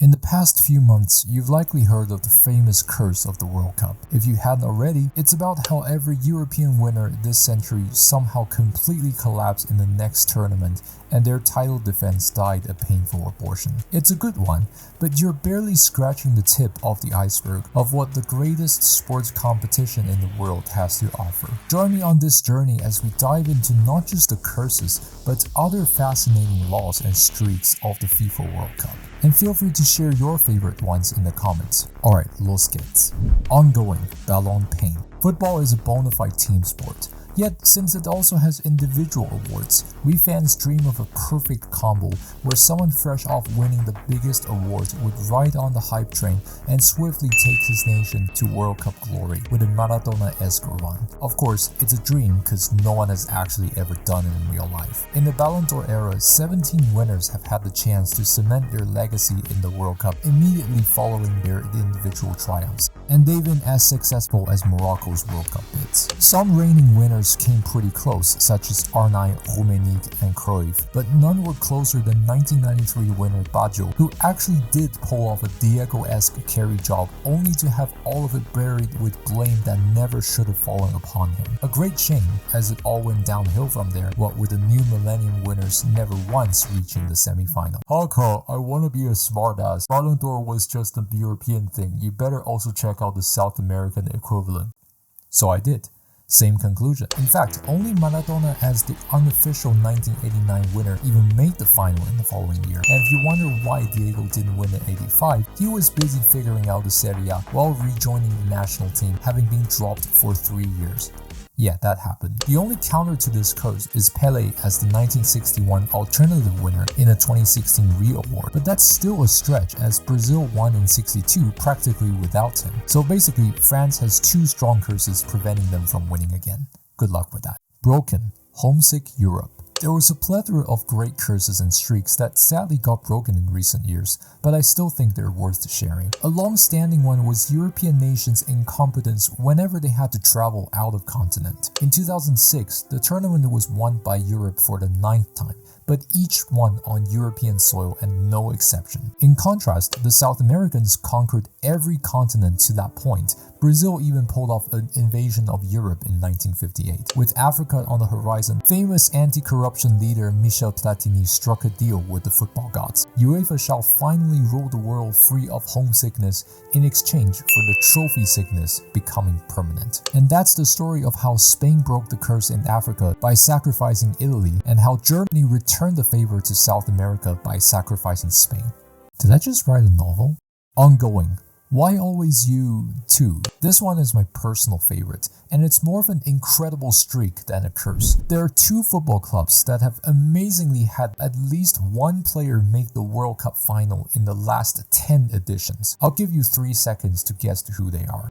In the past few months, you've likely heard of the famous curse of the World Cup. If you hadn't already, it's about how every European winner this century somehow completely collapsed in the next tournament and their title defense died a painful abortion. It's a good one, but you're barely scratching the tip of the iceberg of what the greatest sports competition in the world has to offer. Join me on this journey as we dive into not just the curses, but other fascinating laws and streaks of the FIFA World Cup. And feel free to share your favorite ones in the comments. Alright, los geht's. Ongoing, Ballon Pain. Football is a bona fide team sport. Yet, since it also has individual awards, we fans dream of a perfect combo where someone fresh off winning the biggest awards would ride on the hype train and swiftly take his nation to World Cup glory with a Maradona-esque run. Of course, it's a dream because no one has actually ever done it in real life. In the Ballon d'Or era, 17 winners have had the chance to cement their legacy in the World Cup immediately following their individual triumphs, and they've been as successful as Morocco's World Cup bids. Some reigning winners came pretty close, such as R9, Rummenigge, and Cruyff, but none were closer than 1993 winner Baggio, who actually did pull off a Diego-esque carry job only to have all of it buried with blame that never should have fallen upon him. A great shame, as it all went downhill from there, what with the new millennium winners never once reaching the semi-final. Haka, I wanna be a smartass. Ballon d'Or was just a European thing, you better also check out the South American equivalent. So I did. Same conclusion. In fact, only Maradona as the unofficial 1989 winner even made the final in the following year. And if you wonder why Diego didn't win in 85, he was busy figuring out the Serie A while rejoining the national team, having been dropped for 3 years. Yeah, that happened. The only counter to this curse is Pelé as the 1961 alternative winner in a 2016 Rio Award, but that's still a stretch as Brazil won in 62 practically without him. So basically, France has 2 strong curses preventing them from winning again. Good luck with that. Broken, homesick Europe. There was a plethora of great curses and streaks that sadly got broken in recent years, but I still think they're worth sharing. A long-standing one was European nations' incompetence whenever they had to travel out of continent. In 2006, the tournament was won by Europe for the 9th time, but each one on European soil and no exception. In contrast, the South Americans conquered every continent to that point. Brazil even pulled off an invasion of Europe in 1958. With Africa on the horizon, famous anti-corruption leader Michel Platini struck a deal with the football gods. UEFA shall finally rule the world free of homesickness in exchange for the trophy sickness becoming permanent. And that's the story of how Spain broke the curse in Africa by sacrificing Italy, and how Germany returned the favor to South America by sacrificing Spain. Did I just write a novel? Ongoing. Why always you too? This one is my personal favorite, and it's more of an incredible streak than a curse. There are 2 football clubs that have amazingly had at least one player make the World Cup final in the last 10 editions. I'll give you 3 seconds to guess who they are.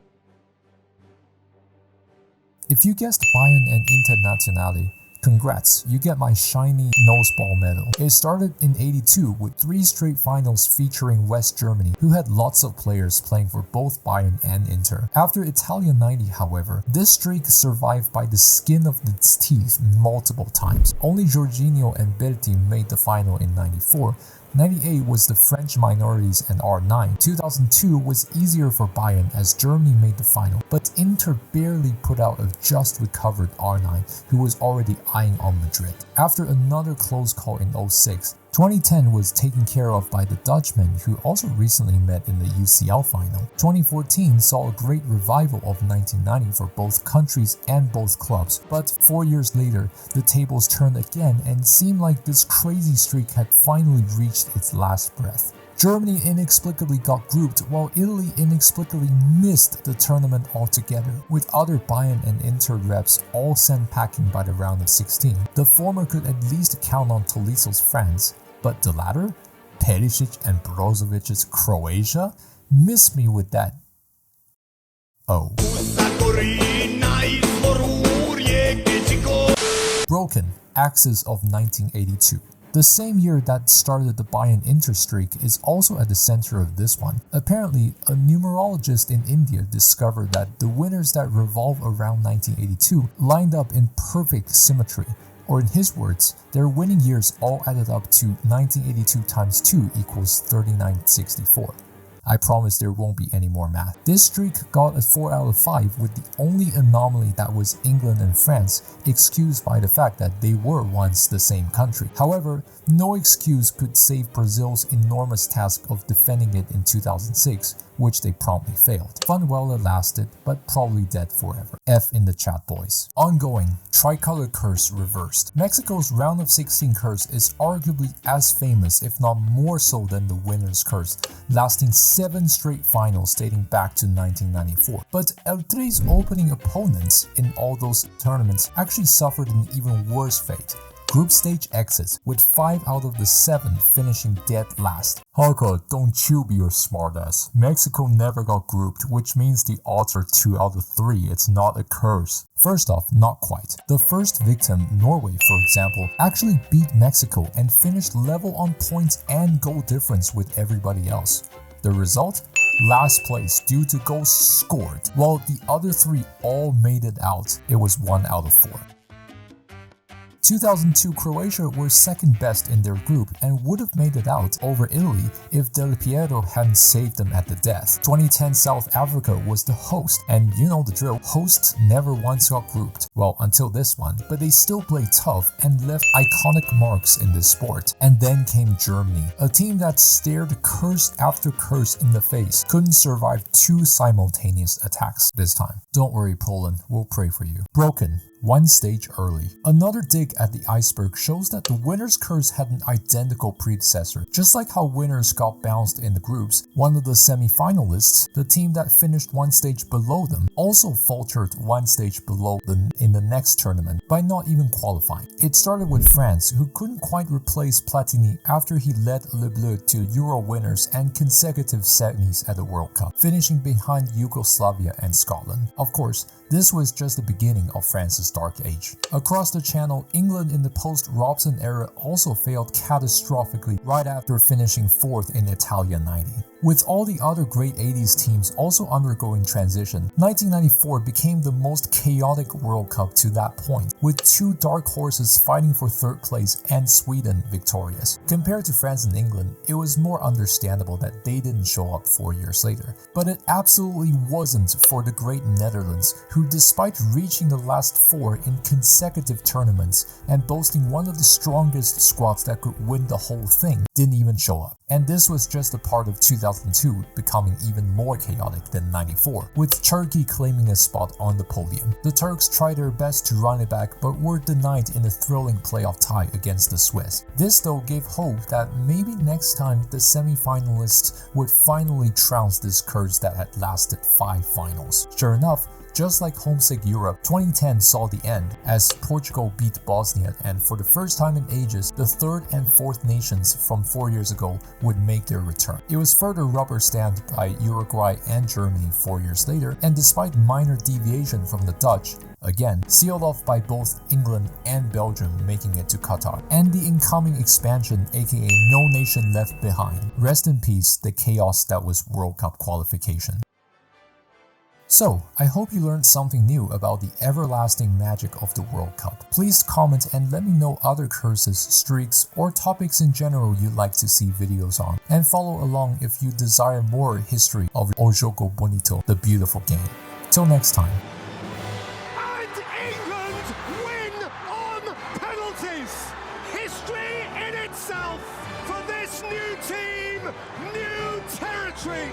If you guessed Bayern and Internazionale, congrats, you get my shiny noseball medal. It started in 82 with 3 straight finals featuring West Germany, who had lots of players playing for both Bayern and Inter. After Italia 90, however, this streak survived by the skin of its teeth multiple times. Only Jorginho and Berti made the final in 94. 98 was the French minorities and R9. 2002 was easier for Bayern as Germany made the final, but Inter barely put out a just recovered R9 who was already eyeing on Madrid. After another close call in 06, 2010 was taken care of by the Dutchmen, who also recently met in the UCL final. 2014 saw a great revival of 1990 for both countries and both clubs, but 4 years later, the tables turned again and seemed like this crazy streak had finally reached its last breath. Germany inexplicably got grouped, while Italy inexplicably missed the tournament altogether, with other Bayern and Inter reps all sent packing by the round of 16. The former could at least count on Toliso's France, but the latter, Perisic and Brozovic's Croatia, missed me with that. Oh. Broken, Axis of 1982. The same year that started the Bayern-Inter streak is also at the center of this one. Apparently, a numerologist in India discovered that the winners that revolve around 1982 lined up in perfect symmetry. Or in his words, their winning years all added up to 1982 times 2 equals 3964. I promise there won't be any more math. This streak got a 4 out of 5, with the only anomaly that was England and France, excused by the fact that they were once the same country. However, no excuse could save Brazil's enormous task of defending it in 2006, which they promptly failed. Fun while it lasted, but probably dead forever. F in the chat, boys. Ongoing, tricolor curse reversed. Mexico's round of 16 curse is arguably as famous, if not more so, than the winner's curse, lasting 7 straight finals dating back to 1994. But El Tri's opening opponents in all those tournaments actually suffered an even worse fate. Group stage exits, with 5 out of the 7 finishing dead last. Haka, don't you be your smartass. Mexico never got grouped, which means the odds are 2 out of 3. It's not a curse. First off, not quite. The first victim, Norway for example, actually beat Mexico and finished level on points and goal difference with everybody else. The result? Last place due to goals scored. While the other 3 all made it out, it was 1 out of 4. 2002 Croatia were second best in their group and would have made it out over Italy if Del Piero hadn't saved them at the death. 2010 South Africa was the host, and you know the drill, hosts never once got grouped. Well, until this one, but they still played tough and left iconic marks in this sport. And then came Germany, a team that stared curse after curse in the face, couldn't survive 2 simultaneous attacks this time. Don't worry, Poland, we'll pray for you. Broken. 1 stage early. Another dig at the iceberg shows that the winner's curse had an identical predecessor. Just like how winners got bounced in the groups, one of the semi-finalists, the team that finished 1 stage below them, also faltered 1 stage below them in the next tournament by not even qualifying. It started with France, who couldn't quite replace Platini after he led Le Bleu to Euro winners and consecutive semis at the World Cup, finishing behind Yugoslavia and Scotland. Of course, this was just the beginning of France's dark age. Across the channel, England in the post-Robson era also failed catastrophically right after finishing 4th in Italia 90. With all the other great 80s teams also undergoing transition, 1994 became the most chaotic World Cup to that point, with 2 dark horses fighting for 3rd place and Sweden victorious. Compared to France and England, it was more understandable that they didn't show up 4 years later. But it absolutely wasn't for the great Netherlands, who despite reaching the last 4 in consecutive tournaments and boasting one of the strongest squads that could win the whole thing, didn't even show up. And this was just a part of 2002 becoming even more chaotic than 94, with Turkey claiming a spot on the podium. The Turks tried their best to run it back but were denied in a thrilling playoff tie against the Swiss. This though gave hope that maybe next time the semi-finalists would finally trounce this curse that had lasted 5 finals. Sure enough, just like Homesick Europe, 2010 saw the end as Portugal beat Bosnia, and for the first time in ages, the 3rd and 4th nations from 4 years ago would make their return. It was further rubber-stamped by Uruguay and Germany 4 years later, and despite minor deviation from the Dutch, again sealed off by both England and Belgium making it to Qatar, and the incoming expansion, aka No Nation Left Behind. Rest in peace, the chaos that was World Cup qualification. So, I hope you learned something new about the everlasting magic of the World Cup. Please comment and let me know other curses, streaks, or topics in general you'd like to see videos on. And follow along if you desire more history of O Jogo Bonito, the beautiful game. Till next time. And England win on penalties! History in itself for this new team, new territory!